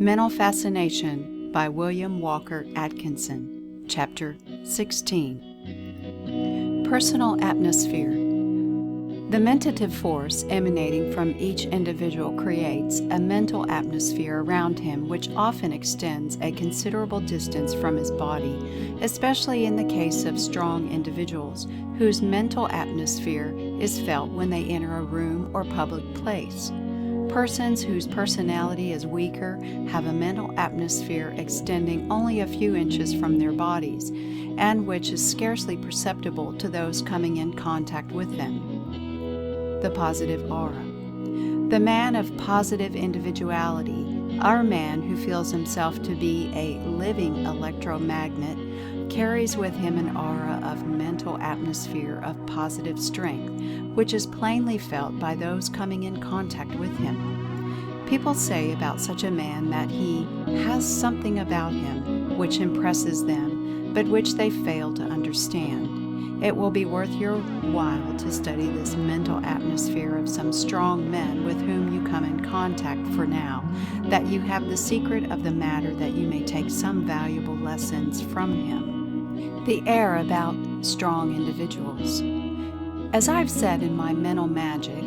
Mental Fascination by William Walker Atkinson, Chapter 16. Personal Atmosphere. The mentative force emanating from each individual creates a mental atmosphere around him which often extends a considerable distance from his body, especially in the case of strong individuals whose mental atmosphere is felt when they enter a room or public place. Persons whose personality is weaker have a mental atmosphere extending only a few inches from their bodies, and which is scarcely perceptible to those coming in contact with them. The positive aura. The man of positive individuality, our man who feels himself to be a living electromagnet, carries with him an aura of mental atmosphere of positive strength, which is plainly felt by those coming in contact with him. People say about such a man that he has something about him which impresses them, but which they fail to understand. It will be worth your while to study this mental atmosphere of some strong men with whom you come in contact for now, that you have the secret of the matter, that you may take some valuable lessons from him. The air about strong individuals. As I've said in my mental magic,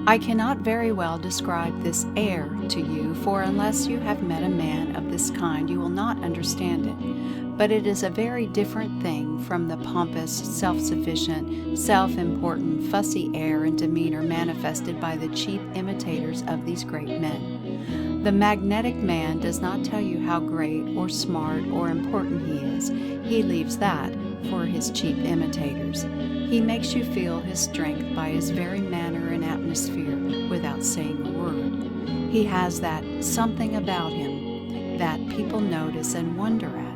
I cannot very well describe this air to you, for unless you have met a man of this kind you will not understand it. But it is a very different thing from the pompous, self-sufficient, self-important, fussy air and demeanor manifested by the cheap imitators of these great men. The magnetic man does not tell you how great or smart or important he is. He leaves that for his cheap imitators. He makes you feel his strength by his very manner and atmosphere without saying a word. He has that something about him that people notice and wonder at.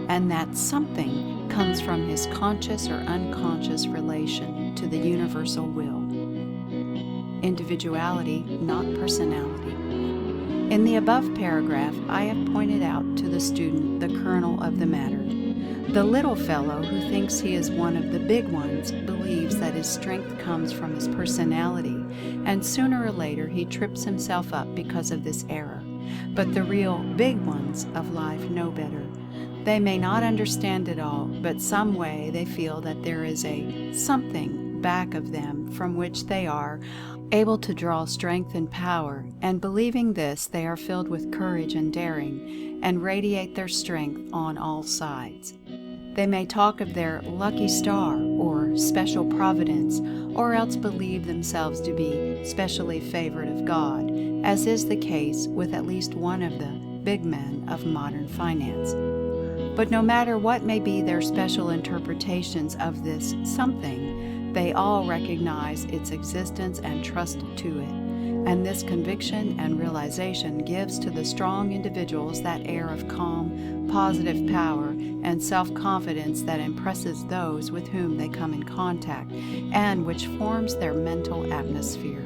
And that something comes from his conscious or unconscious relation to the universal will. Individuality, not personality. In the above paragraph, I have pointed out to the student the kernel of the matter. The little fellow who thinks he is one of the big ones believes that his strength comes from his personality, and sooner or later he trips himself up because of this error. But the real big ones of life know better. They may not understand it all, but some way they feel that there is a something back of them from which they are able to draw strength and power, and believing this, they are filled with courage and daring, and radiate their strength on all sides. They may talk of their lucky star or special providence, or else believe themselves to be specially favored of God, as is the case with at least one of the big men of modern finance. But no matter what may be their special interpretations of this something, they all recognize its existence and trust to it. And this conviction and realization gives to the strong individuals that air of calm, positive power and self-confidence that impresses those with whom they come in contact, and which forms their mental atmosphere.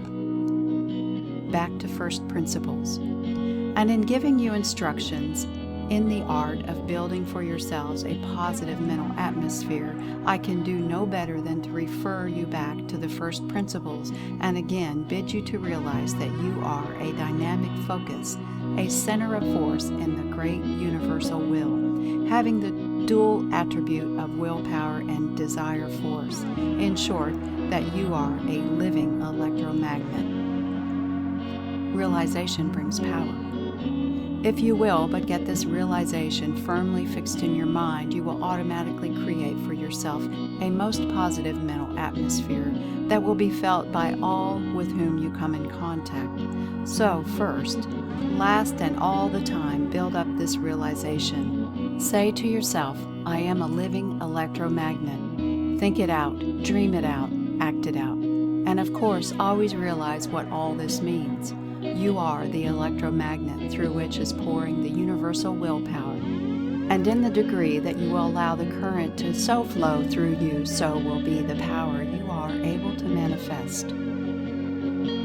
Back to first principles. And in giving you instructions in the art of building for yourselves a positive mental atmosphere, I can do no better than to refer you back to the first principles, and again bid you to realize that you are a dynamic focus, a center of force in the great universal will, having the dual attribute of willpower and desire force. In short, that you are a living electromagnet. Realization brings power. If you will but get this realization firmly fixed in your mind, you will automatically create for yourself a most positive mental atmosphere that will be felt by all with whom you come in contact. So first, last, and all the time, build up this realization. Say to yourself, I am a living electromagnet. Think it out, dream it out, act it out. And of course, always realize what all this means. You are the electromagnet through which is pouring the universal willpower, and in the degree that you will allow the current to so flow through you, so will be the power you are able to manifest.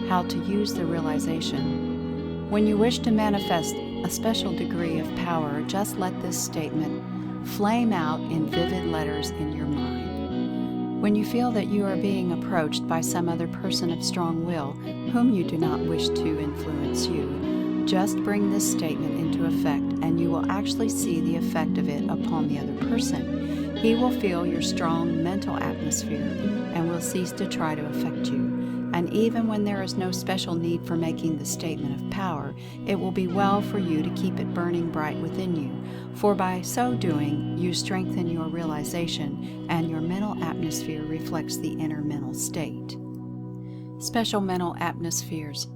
How to use the realization. When you wish to manifest a special degree of power, just let this statement flame out in vivid letters in your mind. When you feel that you are being approached by some other person of strong will, whom you do not wish to influence you, Just bring this statement into effect, and you will actually see the effect of it upon the other person. He will feel your strong mental atmosphere and will cease to try to affect you. And even when there is no special need for making the statement of power, it will be well for you to keep it burning bright within you, for by so doing, you strengthen your realization, and your mental atmosphere reflects the inner mental state. Special mental atmospheres.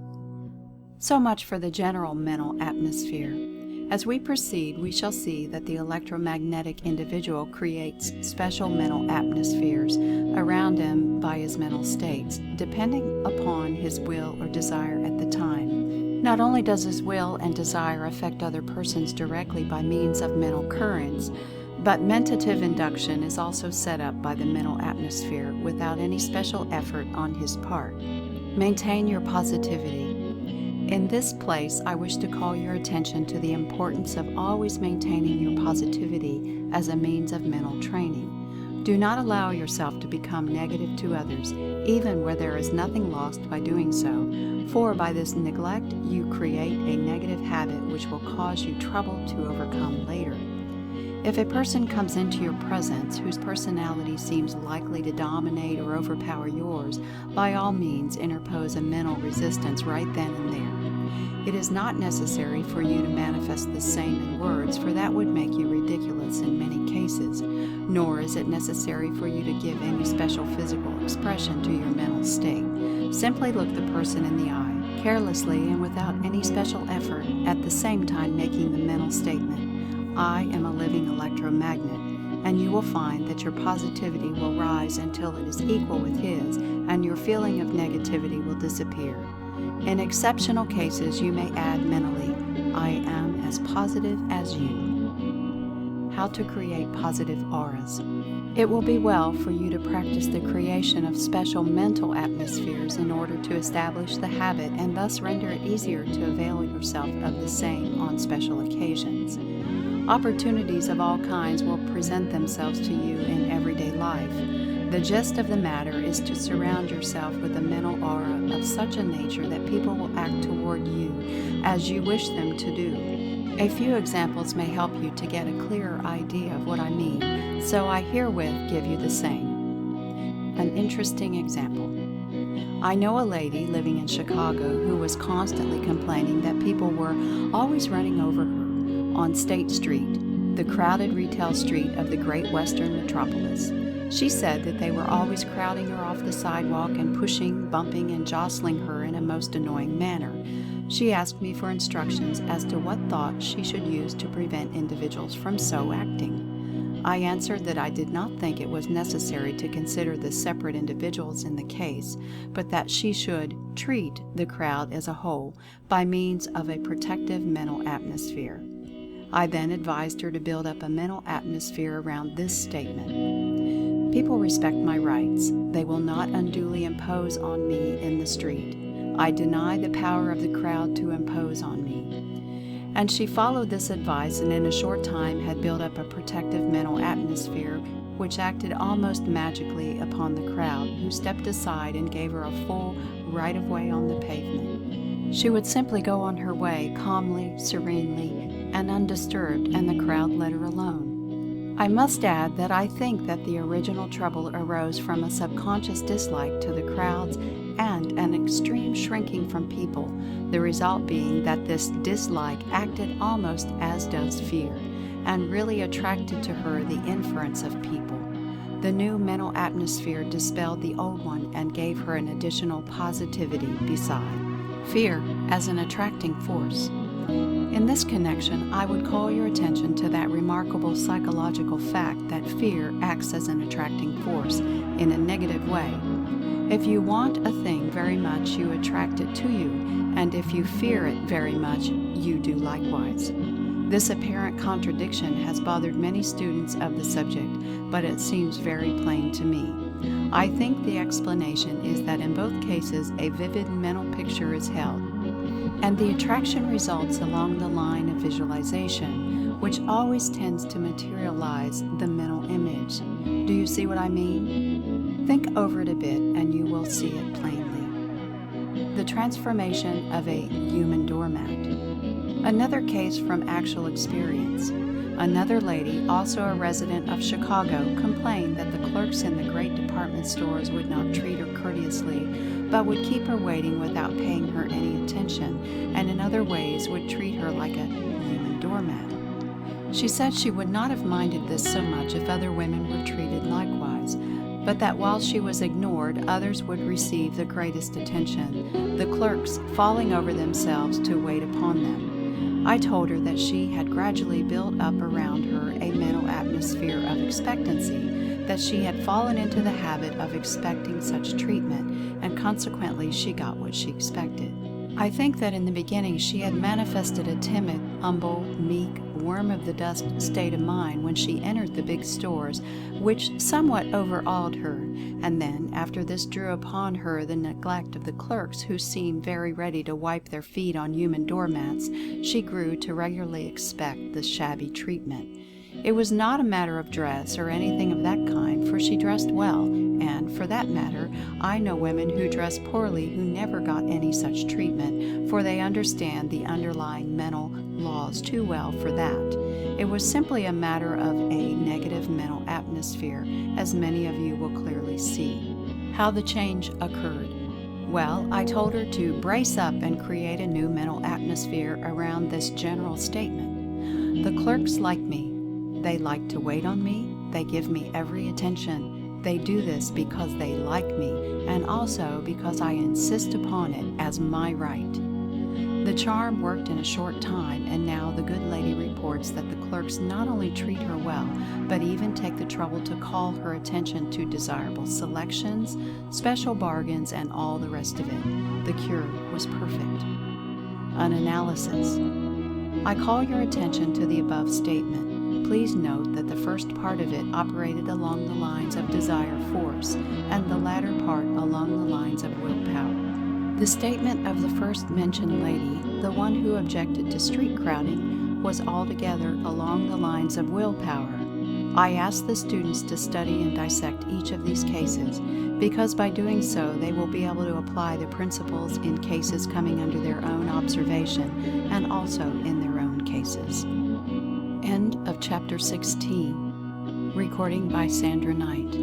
So much for the general mental atmosphere. As we proceed, we shall see that the electromagnetic individual creates special mental atmospheres around him by his mental states, depending upon his will or desire at the time. Not only does his will and desire affect other persons directly by means of mental currents, but mentative induction is also set up by the mental atmosphere without any special effort on his part. Maintain your positivity. In this place, I wish to call your attention to the importance of always maintaining your positivity as a means of mental training. Do not allow yourself to become negative to others, even where there is nothing lost by doing so, for by this neglect you create a negative habit which will cause you trouble to overcome later. If a person comes into your presence whose personality seems likely to dominate or overpower yours, by all means interpose a mental resistance right then and there. It is not necessary for you to manifest the same in words, for that would make you ridiculous in many cases, nor is it necessary for you to give any special physical expression to your mental state. Simply look the person in the eye, carelessly and without any special effort, at the same time making the mental statement, I am a living electromagnet, and you will find that your positivity will rise until it is equal with his, and your feeling of negativity will disappear. In exceptional cases, you may add mentally, I am as positive as you. How to create positive auras. It will be well for you to practice the creation of special mental atmospheres in order to establish the habit and thus render it easier to avail yourself of the same on special occasions. Opportunities of all kinds will present themselves to you in everyday life. The gist of the matter is to surround yourself with a mental aura of such a nature that people will act toward you as you wish them to do. A few examples may help you to get a clearer idea of what I mean, so I herewith give you the same. An interesting example. I know a lady living in Chicago who was constantly complaining that people were always running over her on State Street, the crowded retail street of the great western metropolis. She said that they were always crowding her off the sidewalk and pushing, bumping, and jostling her in a most annoying manner. She asked me for instructions as to what thought she should use to prevent individuals from so acting. I answered that I did not think it was necessary to consider the separate individuals in the case, but that she should treat the crowd as a whole by means of a protective mental atmosphere. I then advised her to build up a mental atmosphere around this statement. People respect my rights. They will not unduly impose on me in the street. I deny the power of the crowd to impose on me. And she followed this advice, and in a short time had built up a protective mental atmosphere which acted almost magically upon the crowd, who stepped aside and gave her a full right-of-way on the pavement. She would simply go on her way calmly, serenely, and undisturbed, and the crowd let her alone. I must add that I think that the original trouble arose from a subconscious dislike to the crowds and an extreme shrinking from people, the result being that this dislike acted almost as does fear, and really attracted to her the inference of people. The new mental atmosphere dispelled the old one and gave her an additional positivity beside. Fear as an attracting force. In this connection, I would call your attention to that remarkable psychological fact that fear acts as an attracting force in a negative way. If you want a thing very much, you attract it to you, and if you fear it very much, you do likewise. This apparent contradiction has bothered many students of the subject, but it seems very plain to me. I think the explanation is that in both cases a vivid mental picture is held, and the attraction results along the line of visualization, which always tends to materialize the mental image. Do you see what I mean? Think over it a bit and you will see it plainly. The transformation of a human doormat. Another case from actual experience. Another lady, also a resident of Chicago, complained that the clerks in the great department stores would not treat her courteously, but would keep her waiting without paying her any attention, and in other ways would treat her like a human doormat. She said she would not have minded this so much if other women were treated likewise, but that while she was ignored, others would receive the greatest attention, the clerks falling over themselves to wait upon them. I told her that she had gradually built up around her a mental atmosphere of expectancy, that she had fallen into the habit of expecting such treatment, and consequently she got what she expected. I think that in the beginning she had manifested a timid, humble, meek, worm of the dust state of mind when she entered the big stores, which somewhat overawed her, and then, after this drew upon her the neglect of the clerks, who seemed very ready to wipe their feet on human doormats, she grew to regularly expect the shabby treatment. It was not a matter of dress or anything of that kind, for she dressed well, and, for that matter, I know women who dress poorly who never got any such treatment, for they understand the underlying mental laws too well for that. It was simply a matter of a negative mental atmosphere, as many of you will clearly see. How the change occurred. Well, I told her to brace up and create a new mental atmosphere around this general statement. The clerks like me. They like to wait on me. They give me every attention. They do this because they like me, and also because I insist upon it as my right. The charm worked in a short time, and now the good lady reports that the clerks not only treat her well, but even take the trouble to call her attention to desirable selections, special bargains, and all the rest of it. The cure was perfect. An analysis. I call your attention to the above statement. Please note that the first part of it operated along the lines of desire force, and the latter part along the lines of willpower. The statement of the first mentioned lady, the one who objected to street crowding, was altogether along the lines of willpower. I ask the students to study and dissect each of these cases, because by doing so they will be able to apply the principles in cases coming under their own observation, and also in their own cases. End of Chapter 16. Recording by Sandra Knight.